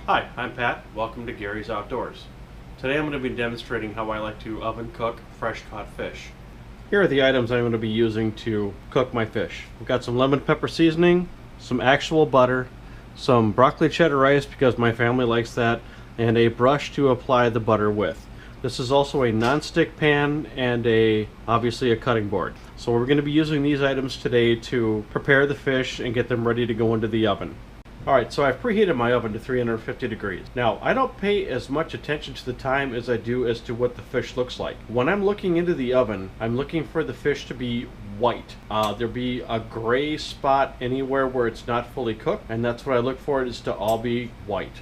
Hi, I'm Pat. Welcome to Gary's Outdoors. Today I'm going to be demonstrating how I like to oven cook fresh caught fish. Here are the items I'm going to be using to cook my fish. I've got some lemon pepper seasoning, some actual butter, some broccoli cheddar rice because my family likes that, and a brush to apply the butter with. This is also a non-stick pan and obviously a cutting board. So we're going to be using these items today to prepare the fish and get them ready to go into the oven. Alright, so I've preheated my oven to 350 degrees. Now, I don't pay as much attention to the time as I do as to what the fish looks like. When I'm looking into the oven, I'm looking for the fish to be white. There'll be a gray spot anywhere where it's not fully cooked, and that's what I look for, is to all be white.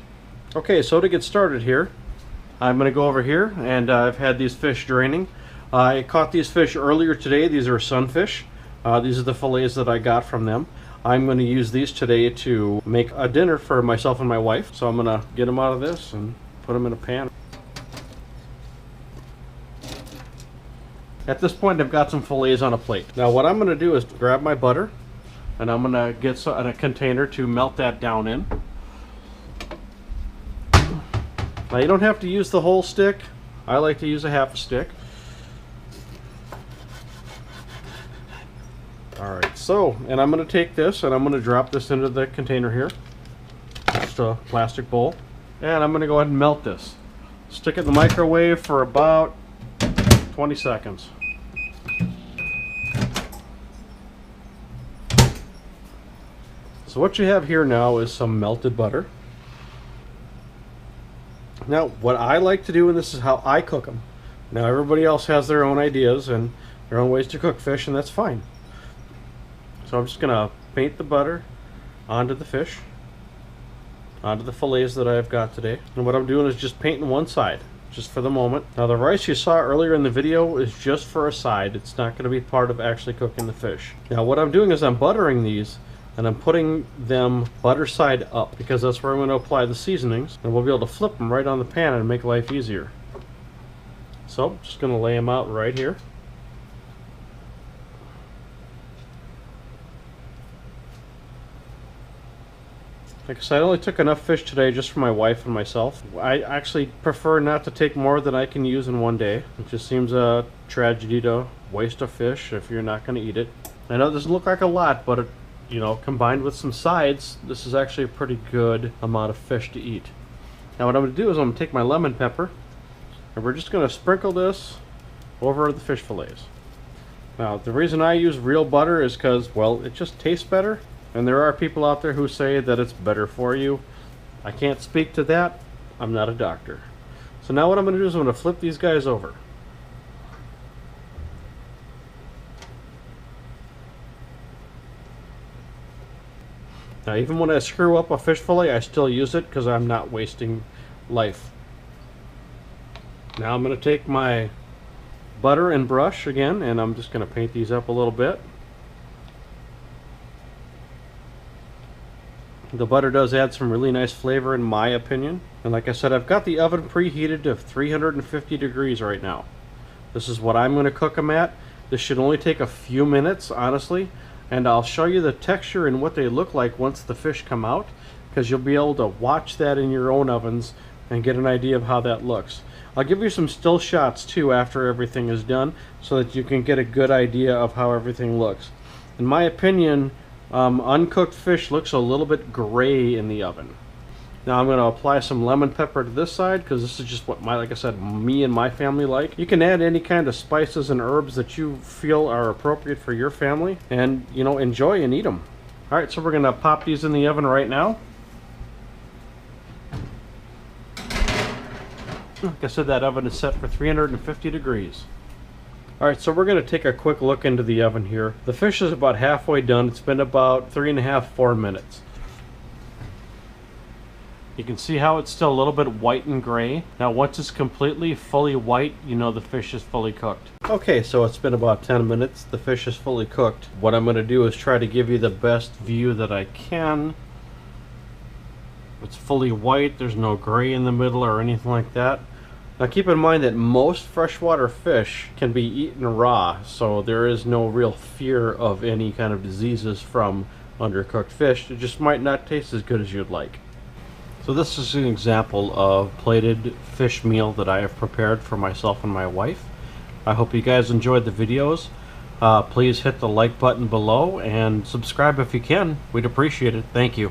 Okay, so to get started here, I'm going to go over here, and I've had these fish draining. I caught these fish earlier today. These are sunfish. These are the fillets that I got from them. I'm going to use these today to make a dinner for myself and my wife. So I'm going to get them out of this and put them in a pan. At this point, I've got some fillets on a plate. Now what I'm going to do is grab my butter, and I'm going to get a container to melt that down in. Now you don't have to use the whole stick. I like to use a half a stick. Alright, so, and I'm going to take this and I'm going to drop this into the container here. Just a plastic bowl. And I'm going to go ahead and melt this. Stick it in the microwave for about 20 seconds. So what you have here now is some melted butter. Now, what I like to do, and this is how I cook them. Now, everybody else has their own ideas and their own ways to cook fish, and that's fine. So I'm just going to paint the butter onto the fish, onto the fillets that I've got today. And what I'm doing is just painting one side, just for the moment. Now the rice you saw earlier in the video is just for a side. It's not going to be part of actually cooking the fish. Now what I'm doing is I'm buttering these, and I'm putting them butter side up, because that's where I'm going to apply the seasonings. And we'll be able to flip them right on the pan and make life easier. So I'm just going to lay them out right here. Like I said, I only took enough fish today just for my wife and myself. I actually prefer not to take more than I can use in one day. It just seems a tragedy to waste a fish if you're not going to eat it. I know it doesn't look like a lot, but you know, combined with some sides, this is actually a pretty good amount of fish to eat. Now what I'm going to do is I'm going to take my lemon pepper, and we're just going to sprinkle this over the fish fillets. Now the reason I use real butter is because, well, it just tastes better. And there are people out there who say that it's better for you. I can't speak to that. I'm not a doctor. So now what I'm going to do is I'm going to flip these guys over. Now even when I screw up a fish fillet, I still use it because I'm not wasting life. Now I'm going to take my butter and brush again, and I'm just going to paint these up a little bit. The butter does add some really nice flavor in my opinion. And like I said, I've got the oven preheated to 350 degrees right now. This is what I'm going to cook them at. This should only take a few minutes, honestly. And I'll show you the texture and what they look like once the fish come out, because you'll be able to watch that in your own ovens and get an idea of how that looks. I'll give you some still shots too after everything is done, so that you can get a good idea of how everything looks. In my opinion, uncooked fish looks a little bit gray in the oven. Now I'm going to apply some lemon pepper to this side, because this is just what like I said, me and my family like. You can add any kind of spices and herbs that you feel are appropriate for your family, and you know, enjoy and eat them. Alright, so we're going to pop these in the oven right now. Like I said, that oven is set for 350 degrees. Alright, so we're going to take a quick look into the oven here. The fish is about halfway done. It's been about 3.5–4 minutes. You can see how it's still a little bit white and gray. Now once it's completely fully white, you know the fish is fully cooked. Okay, so it's been about 10 minutes. The fish is fully cooked. What I'm going to do is try to give you the best view that I can. It's fully white. There's no gray in the middle or anything like that. Now keep in mind that most freshwater fish can be eaten raw, so there is no real fear of any kind of diseases from undercooked fish. It just might not taste as good as you'd like. So this is an example of plated fish meal that I have prepared for myself and my wife. I hope you guys enjoyed the videos. Please hit the like button below and subscribe if you can. We'd appreciate it. Thank you.